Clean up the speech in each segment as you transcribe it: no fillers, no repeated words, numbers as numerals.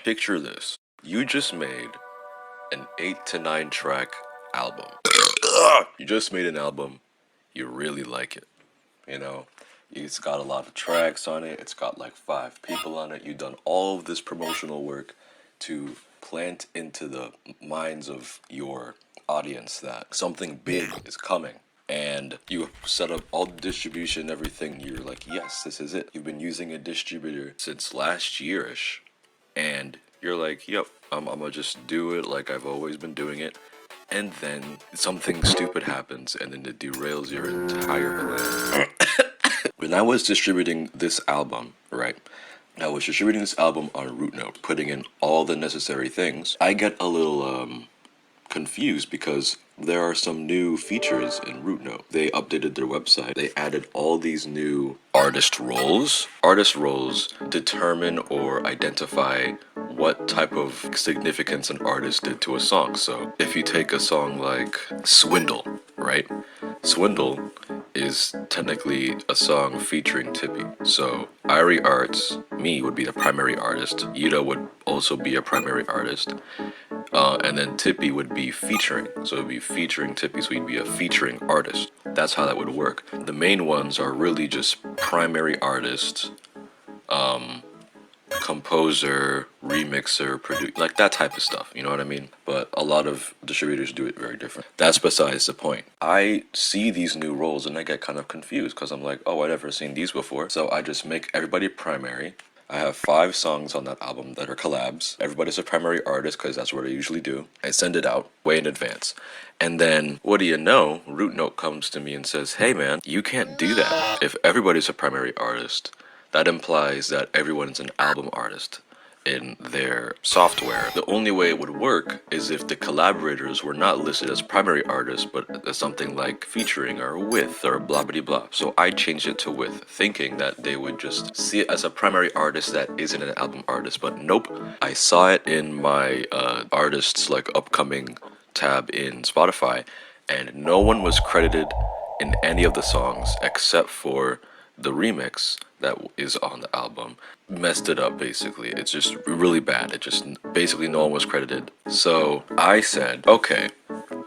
Picture this. You just made an 8 to 9 track album. You just made an album. You really like it. You know, it's got a lot of tracks on it. It's got like 5 people on it. You've done all of this promotional work to plant into the minds of your audience that something big is coming. And you set up all the distribution, everything. You're like, yes, this is it. You've been using a distributor since last year-ish. And you're like, yep, I'm gonna just do it like I've always been doing it. And then something stupid happens and then it derails your entire plan. When I was distributing this album, right? I was distributing this album on Root Note, putting in all the necessary things. I get a little confused because there are some new features in Root Note. They updated their website. They added all these new artist roles. Artist roles determine or identify what type of significance an artist did to a song. So if you take a song like Swindle, right? Swindle is technically a song featuring Tippy. So Irie Arts, me, would be the primary artist. Yuta would also be a primary artist. And then Tippy would be featuring. So it would be featuring Tippy, so he'd be a featuring artist. That's how that would work. The main ones are really just primary artist, composer, remixer, producer, like that type of stuff, you know what I mean? But a lot of distributors do it very different. That's besides the point. I see these new roles and I get kind of confused because I'm like, oh, I've never seen these before. So I just make everybody primary. I have 5 songs on that album that are collabs. Everybody's a primary artist because that's what I usually do. I send it out way in advance. And then, what do you know? Root Note comes to me and says, hey man, you can't do that. If everybody's a primary artist, that implies that everyone's an album artist in their software. The only way it would work is if the collaborators were not listed as primary artists, but as something like featuring or with or blah blah blah. So I changed it to with, thinking that they would just see it as a primary artist that isn't an album artist. But nope, I saw it in my artists like upcoming tab in Spotify, and no one was credited in any of the songs except for the remix that is on the album. Messed it up basically. It's just really bad. It just basically no one was credited. So I said, okay,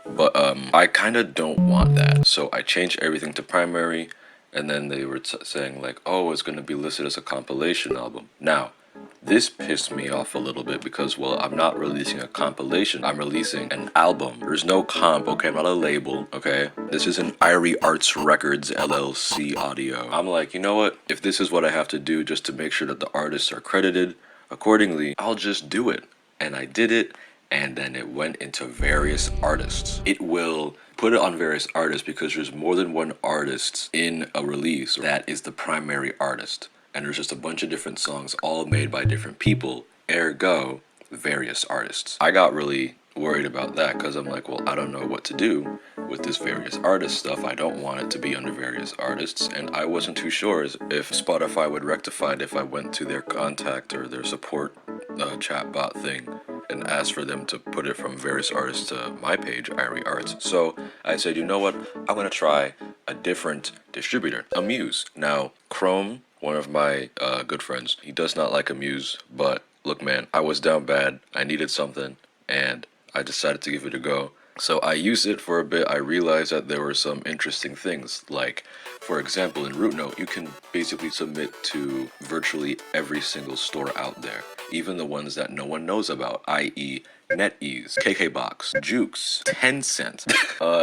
but I kind of don't want that. So I changed everything to primary, and then they were saying like, oh, it's going to be listed as a compilation album. Now, this pissed me off a little bit because, well, I'm not releasing a compilation. I'm releasing an album. There's no comp, okay? I'm not a label, okay? This is an Irie Arts Records LLC audio. I'm like, you know what? If this is what I have to do just to make sure that the artists are credited accordingly, I'll just do it. And I did it, and then it went into various artists. It will put it on various artists because there's more than one artist in a release that is the primary artist. And there's just a bunch of different songs all made by different people, ergo, various artists. I got really worried about that because I'm like, well, I don't know what to do with this various artist stuff. I don't want it to be under various artists, and I wasn't too sure if Spotify would rectify it if I went to their contact or their support chatbot thing and asked for them to put it from various artists to my page, Irie Arts. So I said, you know what? I'm going to try a different distributor, Amuse. Now, Chrome, one of my good friends, he does not like Amuse, but look man, I was down bad, I needed something, and I decided to give it a go. So I used it for a bit. I realized that there were some interesting things, like, for example, in Root Note, you can basically submit to virtually every single store out there, even the ones that no one knows about, i.e. NetEase, KKBox, Jukes, Tencent,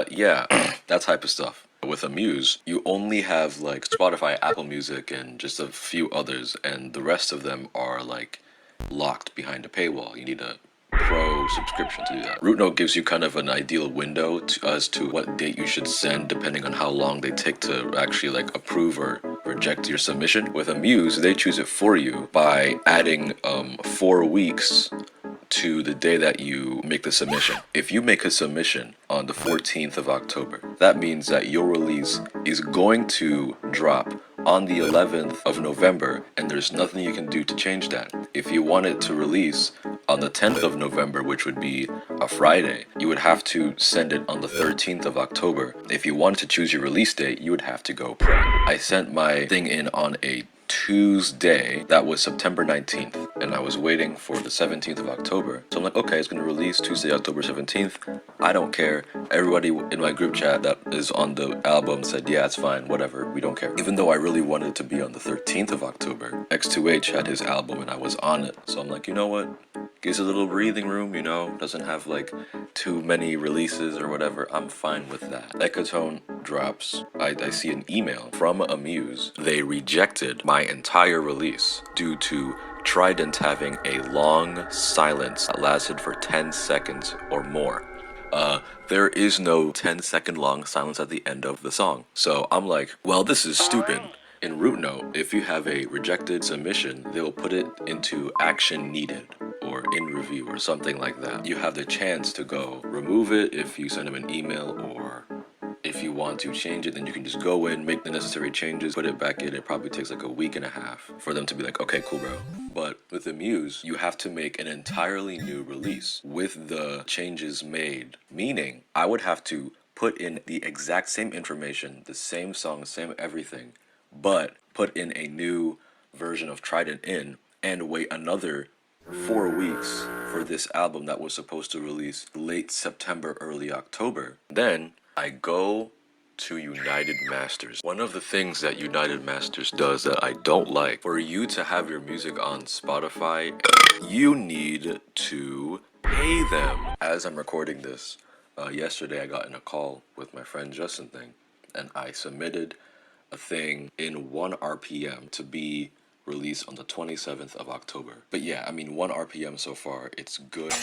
yeah, that type of stuff. With Amuse, you only have like Spotify, Apple Music, and just a few others, and the rest of them are like locked behind a paywall. You need a pro subscription to do that. Root Note gives you kind of an ideal window as to what date you should send depending on how long they take to actually like approve or reject your submission. With Amuse, they choose it for you by adding 4 weeks to the day that you make the submission. If you make a submission on the 14th of October, that means that your release is going to drop on the 11th of November, and there's nothing you can do to change that. If you want it to release on the 10th of November, which would be a Friday, you would have to send it on the 13th of October. If you wanted to choose your release date, you would have to go pro. I sent my thing in on a Tuesday, that was September 19th. and I was waiting for the 17th of October. So I'm like, okay, it's gonna release Tuesday, October 17th. I don't care. Everybody in my group chat that is on the album said, yeah, it's fine, whatever, we don't care. Even though I really wanted it to be on the 13th of October, X2H had his album and I was on it. So I'm like, you know what? Gives a little breathing room, you know, doesn't have like too many releases or whatever. I'm fine with that. Ecotone drops. I see an email from Amuse. They rejected my entire release due to Trident having a long silence that lasted for 10 seconds or more. There is no 10-second long silence at the end of the song. So I'm like, well, this is stupid. In Root Note, if you have a rejected submission, they'll put it into action needed or in review or something like that. You have the chance to go remove it if you send them an email, or if you want to change it, then you can just go in, make the necessary changes, put it back in. It probably takes like a week and a half for them to be like, okay, cool, bro. But with the Muse, you have to make an entirely new release with the changes made, meaning I would have to put in the exact same information, the same song, same everything, but put in a new version of Trident in and wait another 4 weeks for this album that was supposed to release late September, early October. Then I go to United Masters. One of the things that United Masters does that I don't like, for you to have your music on Spotify, you need to pay them. As I'm recording this, yesterday I got in a call with my friend Justin thing, and I submitted a thing in 1 RPM to be released on the 27th of October. But yeah, I mean, 1 RPM so far, it's good.